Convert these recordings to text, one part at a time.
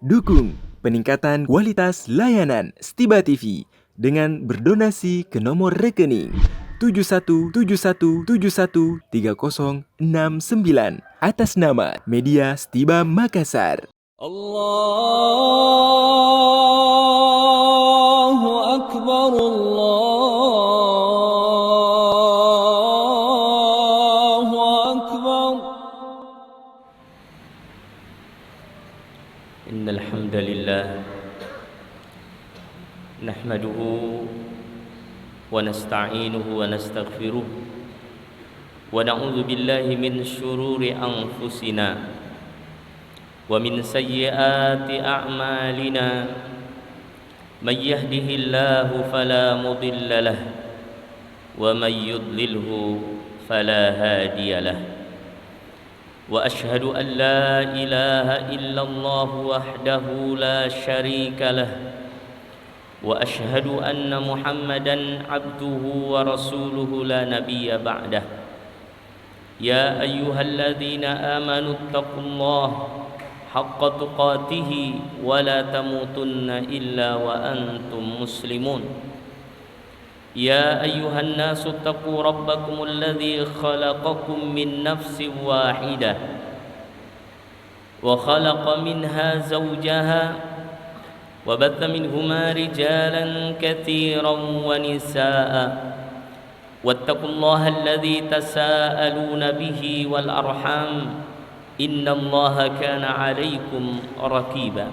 Dukung peningkatan kualitas layanan Stiba TV dengan berdonasi ke nomor rekening 7171713069 atas nama Media Stiba Makassar. Allahu Akbar, Allahu Akbar. Innal hamdalillah nahmaduhu wa nasta'inuhu wa nastaghfiruh wa na'udzu billahi min syururi anfusina wa min sayyiati a'malina may yahdihillahu fala mudilla lahu wa may yudlilhu fala hadiya lahu wa ashhadu an la ilaha illallah wahdahu la syarika lahu wa ashhadu anna Muhammadan abduhu wa rasuluhu la nabiyya ba'dah. Ya ayyuhalladzina amanu taqullaha haqqa tuqatih wa la tamutunna illa wa antum muslimun. Ya ayyuhan nasu taqu rabbakumul ladzi khalaqakum min nafsin wahidah wa khalaqa minha zawjaha وبث منهما رجالا كثيرا ونساء واتقوا الله الذي تساءلون به والأرحام إن الله كان عليكم رقيبا.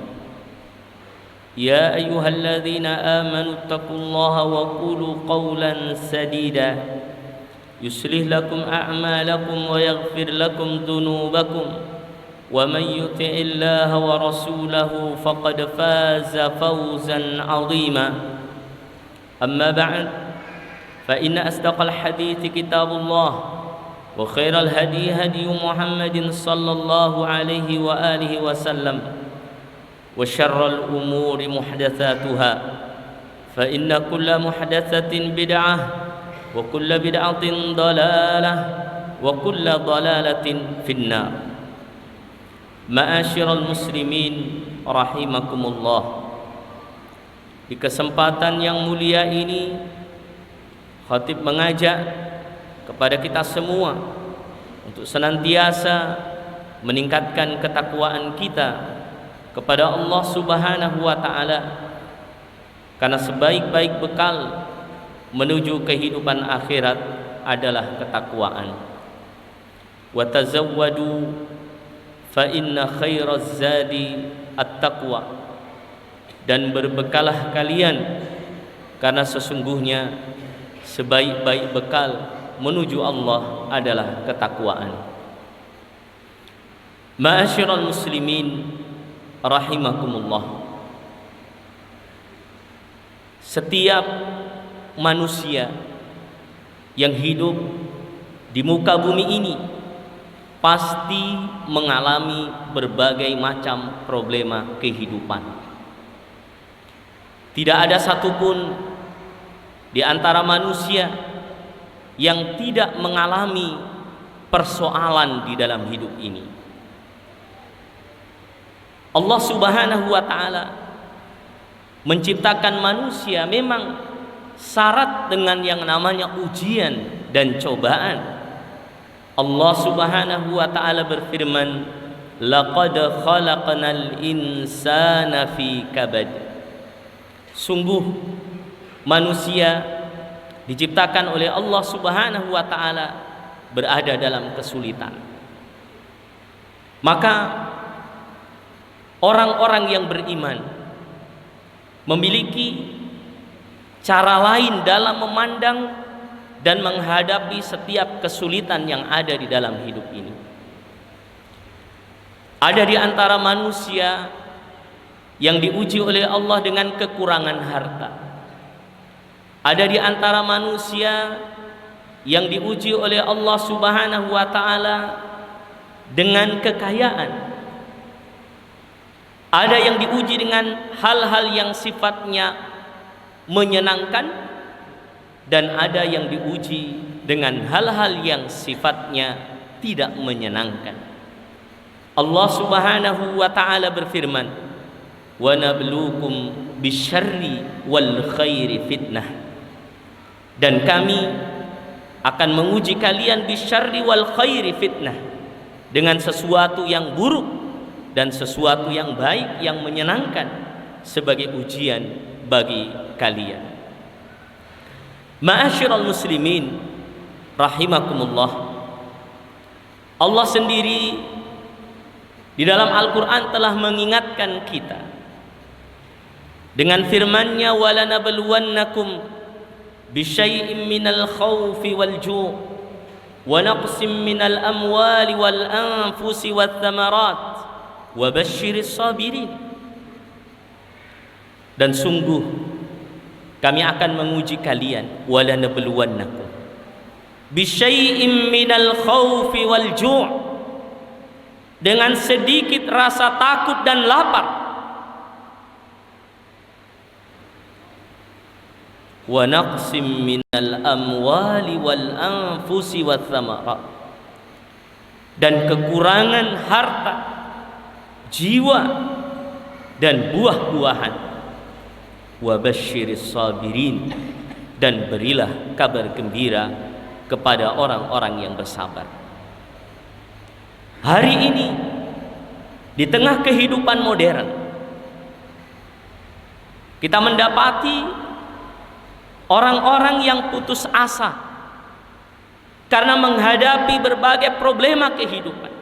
يا أيها الذين آمنوا اتقوا الله وقولوا قولا سديدا يصلح لكم أعمالكم ويغفر لكم ذنوبكم ومن يطع الله ورسوله فقد فاز فوزا عظيما. أما بعد فإن أصدق الحديث كتاب الله وخير الهدي هدي محمد صلى الله عليه وآله وسلم وشر الأمور محدثاتها فإن كل محدثة بدعة وكل بدعة ضلالة وكل ضلالة في النار. Ma'asyiral muslimin rahimakumullah. Di kesempatan yang mulia ini khatib mengajak kepada kita semua untuk senantiasa meningkatkan ketakwaan kita kepada Allah Subhanahu wa taala, karena sebaik-baik bekal menuju kehidupan akhirat adalah ketakwaan. Wa tazawwadu fa inna khairaz zadi at-taqwa, dan berbekalah kalian karena sesungguhnya sebaik-baik bekal menuju Allah adalah ketakwaan. Ma'asyiral muslimin rahimakumullah. Setiap manusia yang hidup di muka bumi ini pasti mengalami berbagai macam problema kehidupan. Tidak ada satupun di antara manusia yang tidak mengalami persoalan di dalam hidup ini. Allah Subhanahu wa taala menciptakan manusia memang syarat dengan yang namanya ujian dan cobaan. Allah Subhanahu wa taala berfirman, laqad khalaqnal insana fi kabad. Sungguh manusia diciptakan oleh Allah Subhanahu wa taala berada dalam kesulitan. Maka orang-orang yang beriman memiliki cara lain dalam memandang dan menghadapi setiap kesulitan yang ada di dalam hidup ini. Ada di antara manusia yang diuji oleh Allah dengan kekurangan harta. Ada di antara manusia yang diuji oleh Allah Subhanahu wa taala dengan kekayaan. Ada yang diuji dengan hal-hal yang sifatnya menyenangkan, dan ada yang diuji dengan hal-hal yang sifatnya tidak menyenangkan. Allah Subhanahu wa taala berfirman, wa nabluukum bisyarri wal khairi fitnah. Dan kami akan menguji kalian bisyarri wal khairi fitnah, dengan sesuatu yang buruk dan sesuatu yang baik yang menyenangkan sebagai ujian bagi kalian. Ma'asyiral muslimin rahimakumullah, Allah sendiri di dalam Al-Quran telah mengingatkan kita dengan firman-Nya, walanabluwannakum bisyai'im minal khawfi wal ju' wa naqsim minal amwali wal anfusi wath thamarat wa basyiris sabirin. Dan sungguh kami akan menguji kalian, walanabluwannakum bisyai'im minal khawfi wal ju', dengan sedikit rasa takut dan lapar, wa naqsim minal amwali wal anfusi wath thamarat, dan kekurangan harta, jiwa dan buah-buahan, wa basyiris sabirin, dan berilah kabar gembira kepada orang-orang yang bersabar. Hari ini di tengah kehidupan modern, kita mendapati orang-orang yang putus asa karena menghadapi berbagai problema kehidupan.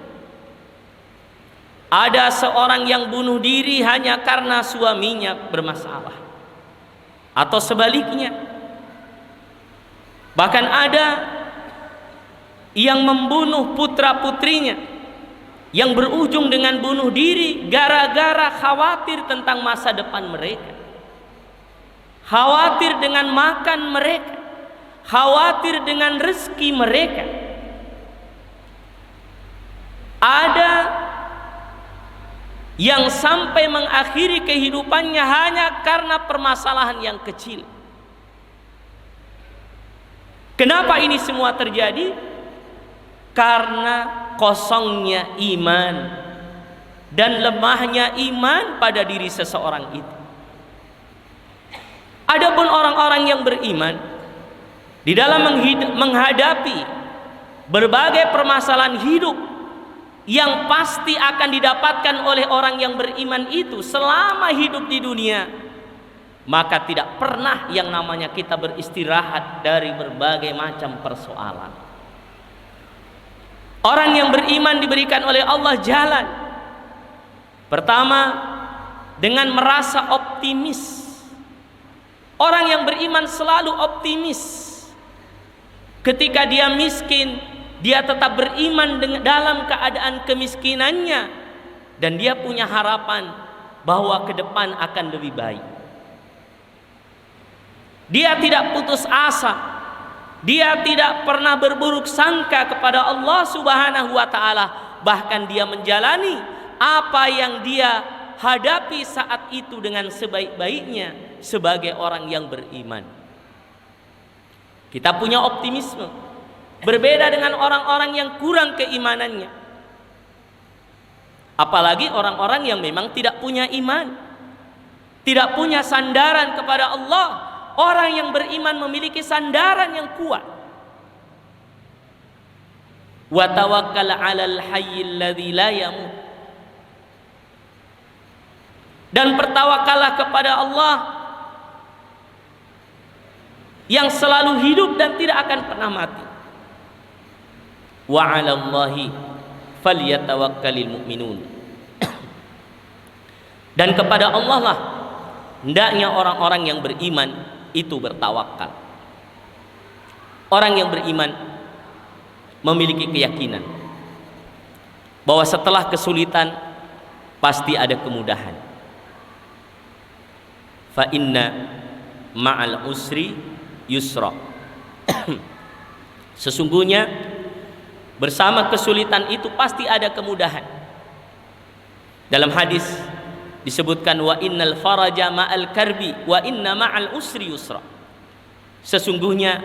Ada seorang yang bunuh diri hanya karena suaminya bermasalah, atau sebaliknya. Bahkan ada yang membunuh putra-putrinya, yang berujung dengan bunuh diri gara-gara khawatir tentang masa depan mereka, khawatir dengan makan mereka, khawatir dengan rezeki mereka. Ada yang sampai mengakhiri kehidupannya hanya karena permasalahan yang kecil. Kenapa ini semua terjadi? Karena kosongnya iman dan lemahnya iman pada diri seseorang itu. Adapun orang-orang yang beriman, di dalam menghadapi berbagai permasalahan hidup yang pasti akan didapatkan oleh orang yang beriman itu selama hidup di dunia, maka tidak pernah yang namanya kita beristirahat dari berbagai macam persoalan. Orang yang beriman diberikan oleh Allah jalan pertama dengan merasa optimis. Orang yang beriman selalu optimis. Ketika dia miskin, dia tetap beriman dalam keadaan kemiskinannya, dan dia punya harapan bahwa ke depan akan lebih baik. Dia tidak putus asa. Dia tidak pernah berburuk sangka kepada Allah Subhanahu wa ta'ala. Bahkan dia menjalani apa yang dia hadapi saat itu dengan sebaik-baiknya sebagai orang yang beriman. Kita punya optimisme, berbeda dengan orang-orang yang kurang keimanannya. Apalagi orang-orang yang memang tidak punya iman, tidak punya sandaran kepada Allah. Orang yang beriman memiliki sandaran yang kuat. Wa tawakkal 'alal hayyil ladzi la yamut. Dan bertawakallah kepada Allah yang selalu hidup dan tidak akan pernah mati. Wa 'alallahi falyatawakkalul mu'minun. Dan kepada Allah lah hendaknya orang-orang yang beriman itu bertawakal. Orang yang beriman memiliki keyakinan bahwa setelah kesulitan pasti ada kemudahan. Fa inna ma'al usri yusra. Sesungguhnya bersama kesulitan itu pasti ada kemudahan. Dalam hadis disebutkan wa innal faraja ma'al karbi wa inna ma'al usri yusra. Sesungguhnya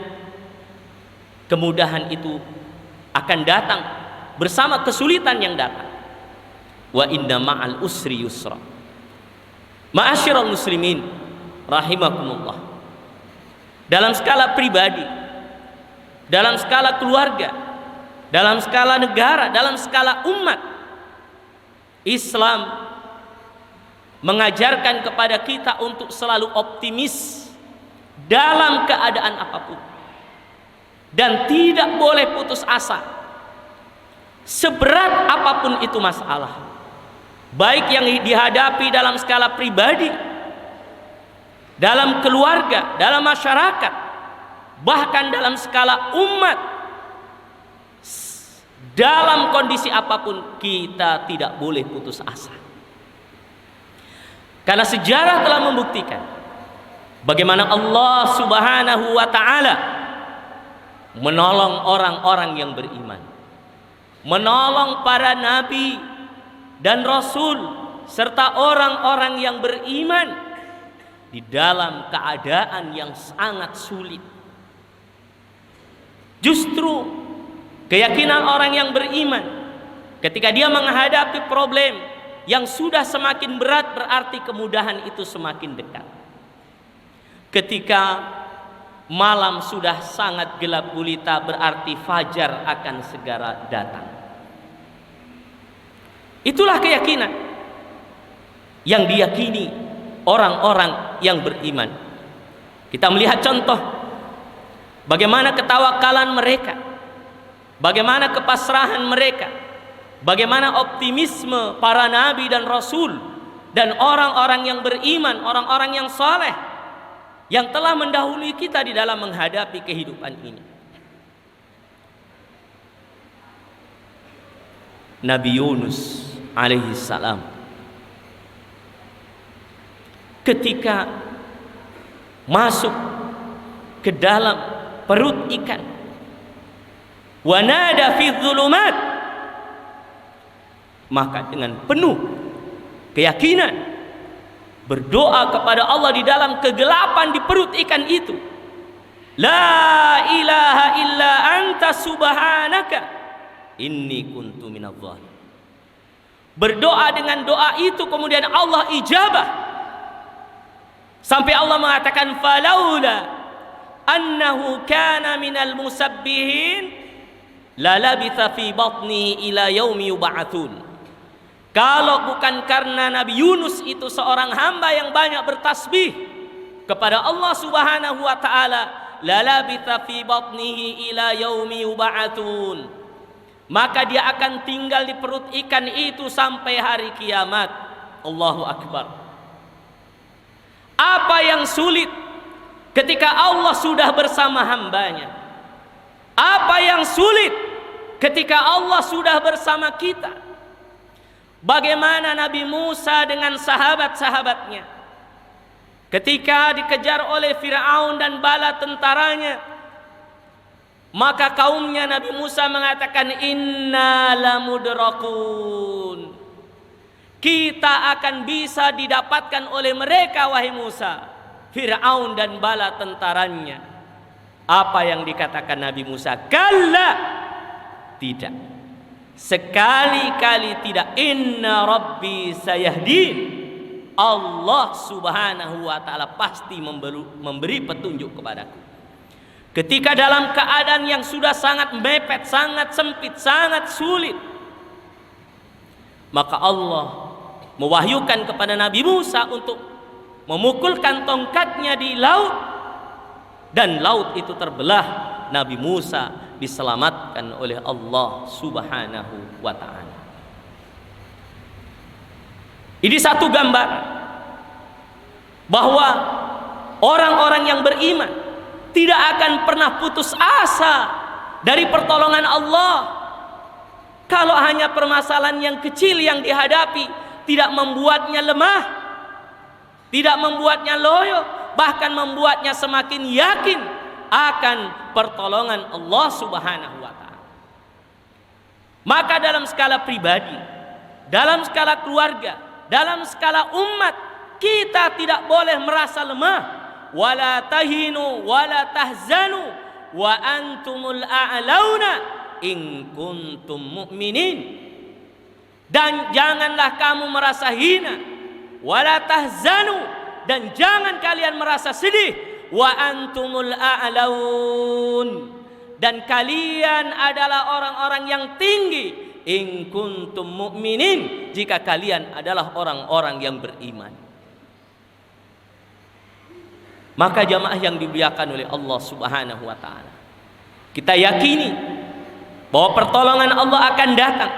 kemudahan itu akan datang bersama kesulitan yang datang. Wa inna ma'al usri yusra. Ma'asyiral muslimin rahimakumullah. Dalam skala pribadi, dalam skala keluarga, dalam skala negara, dalam skala umat, Islam mengajarkan kepada kita untuk selalu optimis dalam keadaan apapun dan tidak boleh putus asa seberat apapun itu masalah, baik yang dihadapi dalam skala pribadi, dalam keluarga, dalam masyarakat, bahkan dalam skala umat. Dalam kondisi apapun kita tidak boleh putus asa, karena sejarah telah membuktikan bagaimana Allah Subhanahu wa ta'ala menolong orang-orang yang beriman, menolong para nabi dan rasul serta orang-orang yang beriman di dalam keadaan yang sangat sulit. Justru keyakinan orang yang beriman ketika dia menghadapi problem yang sudah semakin berat, berarti kemudahan itu semakin dekat. Ketika malam sudah sangat gelap gulita, berarti fajar akan segera datang. Itulah keyakinan yang diyakini orang-orang yang beriman. Kita melihat contoh bagaimana ketawakalan mereka, bagaimana kepasrahan mereka, bagaimana optimisme para nabi dan rasul dan orang-orang yang beriman, orang-orang yang saleh yang telah mendahului kita di dalam menghadapi kehidupan ini. Nabi Yunus alaihi salam ketika masuk ke dalam perut ikan, wanada fi dzulumat, maka dengan penuh keyakinan berdoa kepada Allah di dalam kegelapan di perut ikan itu, la ilaha illa anta subhanaka inni kuntu minadh dhalimin. Berdoa dengan doa itu kemudian Allah ijabah, sampai Allah mengatakan falaula annahu kana minal musabbihin la labitha fi batni ila yaumi yub'atsun. Kalau bukan karena Nabi Yunus itu seorang hamba yang banyak bertasbih kepada Allah Subhanahu wa taala, la labitha fi batnihi ila yaumi yub'atsun, maka dia akan tinggal di perut ikan itu sampai hari kiamat. Allahu akbar. Apa yang sulit ketika Allah sudah bersama hambanya? Apa yang sulit ketika Allah sudah bersama kita? Bagaimana Nabi Musa dengan sahabat-sahabatnya ketika dikejar oleh Fir'aun dan bala tentaranya, maka kaumnya Nabi Musa mengatakan inna lamudrakun, kita akan bisa didapatkan oleh mereka wahai Musa, Fir'aun dan bala tentaranya. Apa yang dikatakan Nabi Musa? Kalla, tidak, sekali-kali tidak. Inna rabbi sayahdin, Allah Subhanahu wa ta'ala pasti memberi petunjuk kepadaku. Ketika dalam keadaan yang sudah sangat mepet, sangat sempit, sangat sulit, maka Allah mewahyukan kepada Nabi Musa untuk memukulkan tongkatnya di laut, dan laut itu terbelah. Nabi Musa diselamatkan oleh Allah Subhanahu wa ta'ala. Ini satu gambar bahwa orang-orang yang beriman tidak akan pernah putus asa dari pertolongan Allah. Kalau hanya permasalahan yang kecil yang dihadapi, tidak membuatnya lemah, tidak membuatnya loyo, bahkan membuatnya semakin yakin akan pertolongan Allah Subhanahu wa ta'ala. Maka dalam skala pribadi, dalam skala keluarga, dalam skala umat, kita tidak boleh merasa lemah. Wala tahinu wala tahzanu wa antumul a'launa in kuntum mu'minin. Dan janganlah kamu merasa hina, wala tahzanu, dan jangan kalian merasa sedih, wa antumul a'laun, dan kalian adalah orang-orang yang tinggi, in kuntum mu'minin, jika kalian adalah orang-orang yang beriman. Maka jamaah yang dimuliakan oleh Allah Subhanahu wa taala, kita yakini bahwa pertolongan Allah akan datang.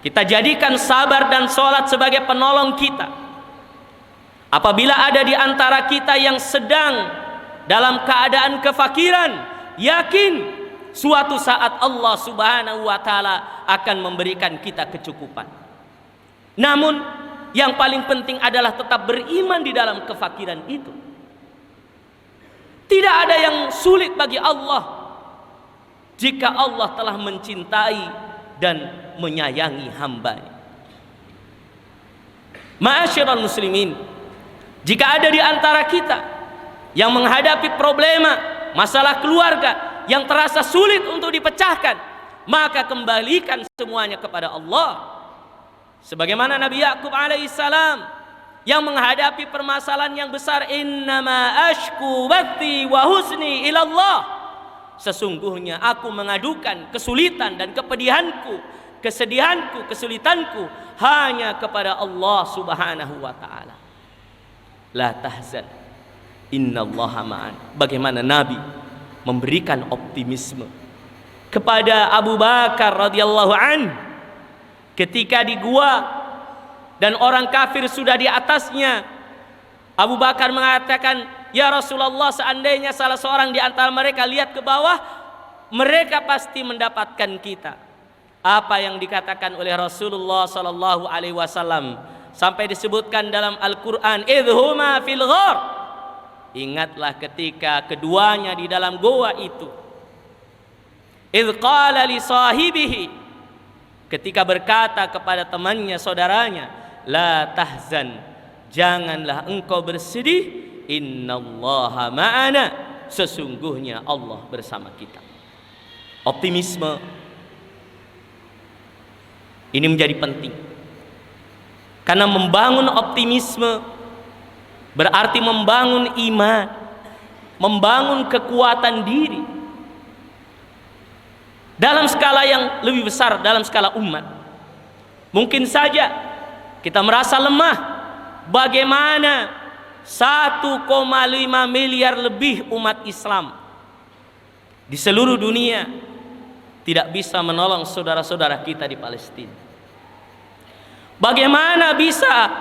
Kita jadikan sabar dan sholat sebagai penolong kita. Apabila ada di antara kita yang sedang dalam keadaan kefakiran, yakin suatu saat Allah Subhanahu wa taala akan memberikan kita kecukupan. Namun yang paling penting adalah tetap beriman di dalam kefakiran itu. Tidak ada yang sulit bagi Allah jika Allah telah mencintai dan menyayangi hamba-Nya. Ma'asyiral muslimin, jika ada di antara kita yang menghadapi problema, masalah keluarga yang terasa sulit untuk dipecahkan, maka kembalikan semuanya kepada Allah. Sebagaimana Nabi Yakub alaihissalam yang menghadapi permasalahan yang besar, innama ashku bathi wa husni ilallah, sesungguhnya aku mengadukan kesulitan dan kepedihanku, kesedihanku, kesulitanku hanya kepada Allah Subhanahu wa taala. La tahzan, innallaha ma'an. Bagaimana Nabi memberikan optimisme kepada Abu Bakar radhiyallahu an ketika di gua dan orang kafir sudah di atasnya. Abu Bakar mengatakan, ya Rasulullah, seandainya salah seorang di antara mereka lihat ke bawah, mereka pasti mendapatkan kita. Apa yang dikatakan oleh Rasulullah sallallahu alaihi wasallam sampai disebutkan dalam Al-Qur'an, idhuma fil ghar. Ingatlah ketika keduanya di dalam goa itu. Idh qala li sahibihi, ketika berkata kepada temannya, saudaranya, la tahzan, janganlah engkau bersedih, innallaha ma'ana, sesungguhnya Allah bersama kita. Optimisme ini menjadi penting, karena membangun optimisme berarti membangun iman, membangun kekuatan diri dalam skala yang lebih besar, dalam skala umat. Mungkin saja kita merasa lemah. Bagaimana 1,5 miliar lebih umat Islam di seluruh dunia tidak bisa menolong saudara-saudara kita di Palestina? Bagaimana bisa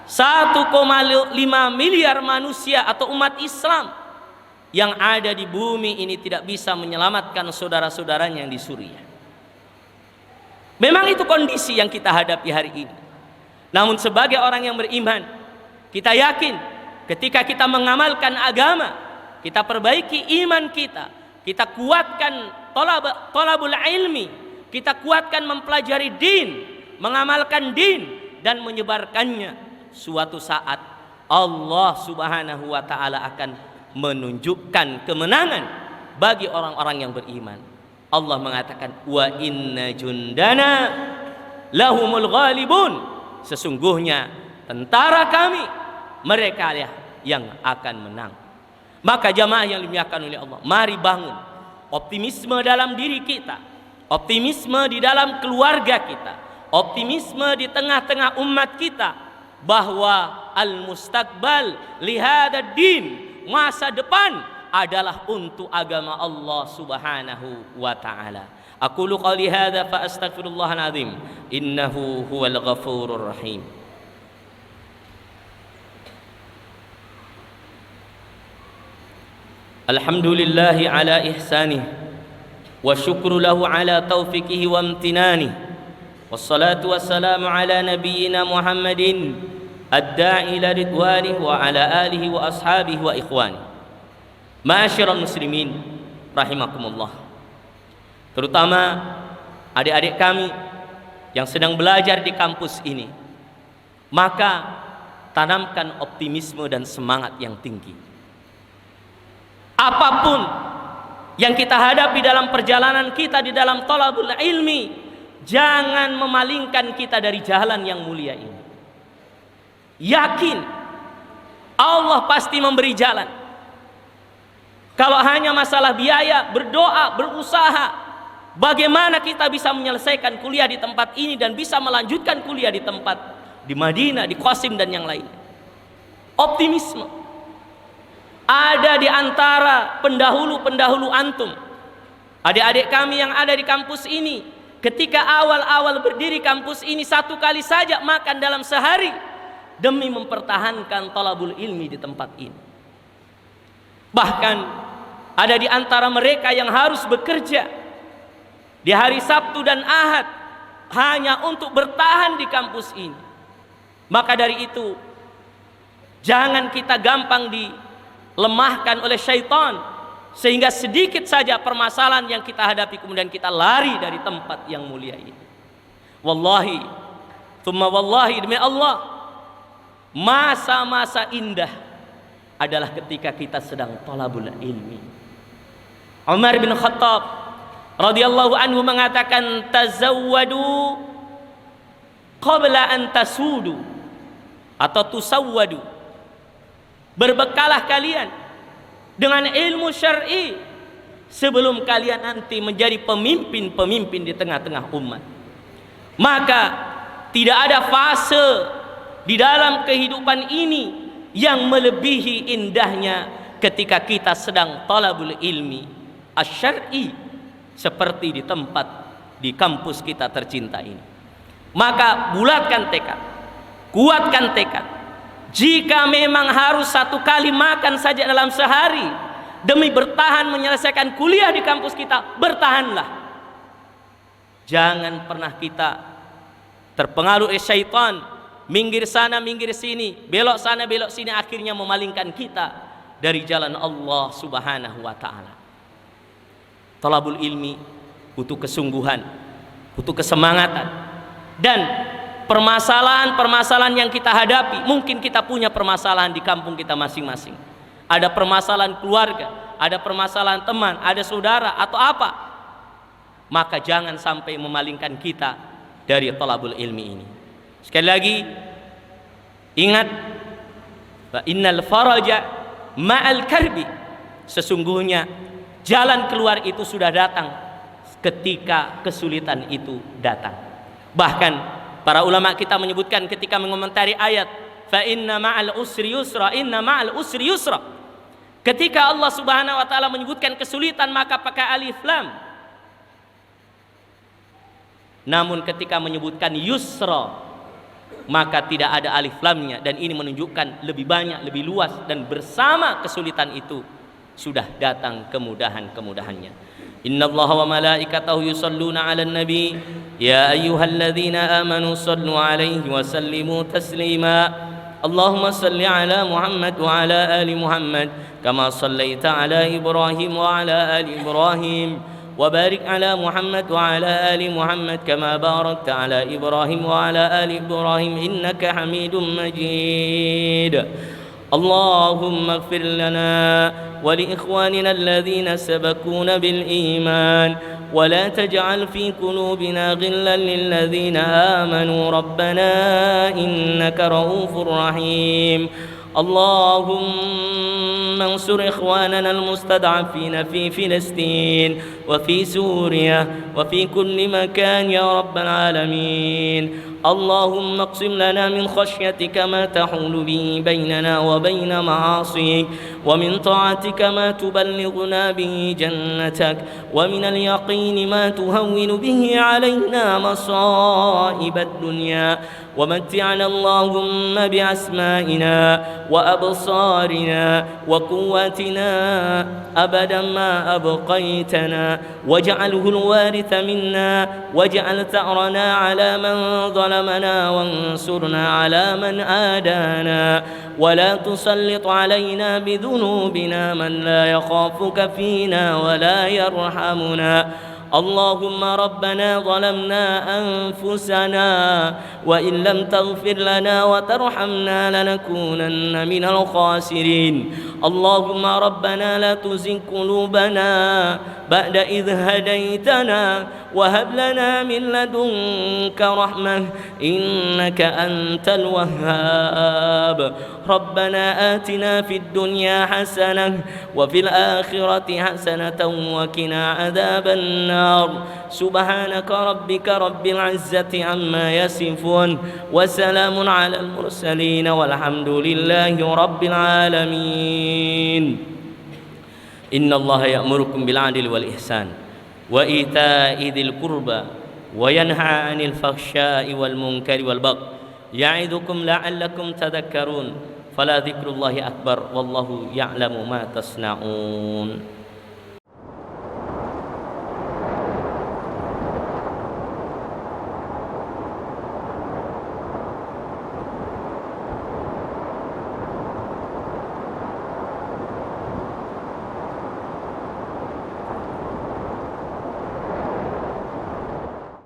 1,5 miliar manusia atau umat Islam yang ada di bumi ini tidak bisa menyelamatkan saudara-saudaranya yang di Suriah? Memang itu kondisi yang kita hadapi hari ini. Namun sebagai orang yang beriman, kita yakin ketika kita mengamalkan agama, kita perbaiki iman kita, kita kuatkan thalabul ilmi, kita kuatkan mempelajari din, mengamalkan din dan menyebarkannya, suatu saat Allah Subhanahu wa taala akan menunjukkan kemenangan bagi orang-orang yang beriman. Allah mengatakan, wa inna jundana lahumul ghalibun, sesungguhnya tentara kami, mereka yang akan menang. Maka jamaah yang dimuliakan oleh Allah, mari bangun optimisme dalam diri kita, optimisme di dalam keluarga kita, optimisme di tengah-tengah umat kita, bahwa al-mustaqbal lihada din, masa depan adalah untuk agama Allah Subhanahu wa ta'ala. Aqulu qali hadza fa astaghfirullahal azim, innahu huwal ghafurur rahim. Alhamdulillahi ala ihsanih, wa syukru lahu ala taufiqihi wa amtinanih, wassalatu wassalamu ala nabiyyina Muhammadin ad-da'i ila ridwanih wa ala alihi wa ashabihi wa ikhwani. Ma'asyiral muslimin rahimakumullah, terutama adik-adik kami yang sedang belajar di kampus ini, maka tanamkan optimisme dan semangat yang tinggi. Apapun yang kita hadapi dalam perjalanan kita di dalam thalabul ilmi, jangan memalingkan kita dari jalan yang mulia ini. yakin Allah pasti memberi jalan. Kalau hanya masalah biaya, berdoa, berusaha, bagaimana kita bisa menyelesaikan kuliah di tempat ini dan bisa melanjutkan kuliah di tempat di Madinah, di Qasim dan yang lain. Optimisme ada di antara pendahulu-pendahulu antum, adik-adik kami yang ada di kampus ini. Ketika awal-awal berdiri kampus ini, satu kali saja makan dalam sehari demi mempertahankan talabul ilmi di tempat ini. Bahkan ada di antara mereka yang harus bekerja di hari Sabtu dan Ahad hanya untuk bertahan di kampus ini. Maka dari itu, jangan kita gampang dilemahkan oleh syaitan, sehingga sedikit saja permasalahan yang kita hadapi kemudian kita lari dari tempat yang mulia ini. Wallahi, thumma wallahi, demi Allah, masa-masa indah adalah ketika kita sedang talabul ilmi. Umar bin Khattab radhiyallahu anhu mengatakan, tazawwadu qabla an tasudu atau tusawwadu. Berbekalah kalian dengan ilmu syar'i sebelum kalian nanti menjadi pemimpin-pemimpin di tengah-tengah umat. Maka tidak ada fase di dalam kehidupan ini yang melebihi indahnya ketika kita sedang talabul ilmi asy-syar'i seperti di tempat di kampus kita tercinta ini. Maka bulatkan tekad, kuatkan tekad. Jika memang harus satu kali makan saja dalam sehari demi bertahan menyelesaikan kuliah di kampus kita, bertahanlah. Jangan pernah kita terpengaruh oleh syaitan, minggir sana minggir sini, belok sana belok sini, akhirnya memalingkan kita dari jalan Allah Subhanahu wa taala. Talabul ilmi butuh kesungguhan, butuh kesemangatan. Dan permasalahan-permasalahan yang kita hadapi, mungkin kita punya permasalahan di kampung kita masing-masing. Ada permasalahan keluarga, ada permasalahan teman, ada saudara atau apa. Maka jangan sampai memalingkan kita dari talabul ilmi ini. Sekali lagi, ingat, fa innal faraja ma'al karbi. Sesungguhnya jalan keluar itu sudah datang ketika kesulitan itu datang. Bahkan para ulama kita menyebutkan ketika mengomentari ayat fa inna ma'al usri yusra, inna ma'al usri yusra. Ketika Allah Subhanahu wa taala menyebutkan kesulitan maka pakai alif lam. Namun ketika menyebutkan yusra maka tidak ada alif lamnya, dan ini menunjukkan lebih banyak, lebih luas, dan bersama kesulitan itu sudah datang kemudahan-kemudahannya. Innallaha wa malaikatahu yusalluna 'alan nabi ya ayyuhalladzina amanu sallu 'alaihi wa sallimu taslima. Allahumma salli 'ala Muhammad wa 'ala ali Muhammad kama sallaita 'ala Ibrahim wa 'ala ali Ibrahim wa barik 'ala Muhammad wa 'ala ali Muhammad kama barakta 'ala Ibrahim wa 'ala ali Ibrahim innaka Hamidum Majid. Allahumma ighfir lana wa li ikhwanina alladhina sabaquna bil iman wa la taj'al fi qulubina ghillan lil ladzina amanu rabbana innaka ra'ufur rahim. اللهم انصر إخواننا المستضعفين في فلسطين وفي سوريا وفي كل مكان يا رب العالمين. اللهم اقسم لنا من خشيتك ما تحول به بيننا وبين معاصيك ومن طاعتك ما تبلغنا به جنتك ومن اليقين ما تهون به علينا مصائب الدنيا ومتعنا اللهم بأسمائنا وأبصارنا وقواتنا أبدا ما أبقيتنا واجعله الوارث منا واجعل ثأرنا على من ظلمنا وانصرنا على من آدانا ولا تسلط علينا بذنوبنا من لا يخافك فينا ولا يرحمنا. اللهم ربنا ظلمنا أنفسنا وإن لم تغفر لنا وترحمنا لنكونن من الخاسرين. اللهم ربنا لا تزغ قلوبنا بعد إذ هديتنا وهب لنا من لدنك رحمة إنك أنت الوهاب ربنا آتنا في الدنيا حسنة وفي الآخرة حسنة وقنا عذاب النار سبحانك ربك رب العزة عما يصفون وسلام على المرسلين والحمد لله رب العالمين إن الله يأمركم بالعدل والإحسان وإيتاء ذي القربى وينهى عن الفحشاء والمنكر والبغي يعظكم لعلكم تذكرون فلا ذكر الله أكبر والله يعلم ما تصنعون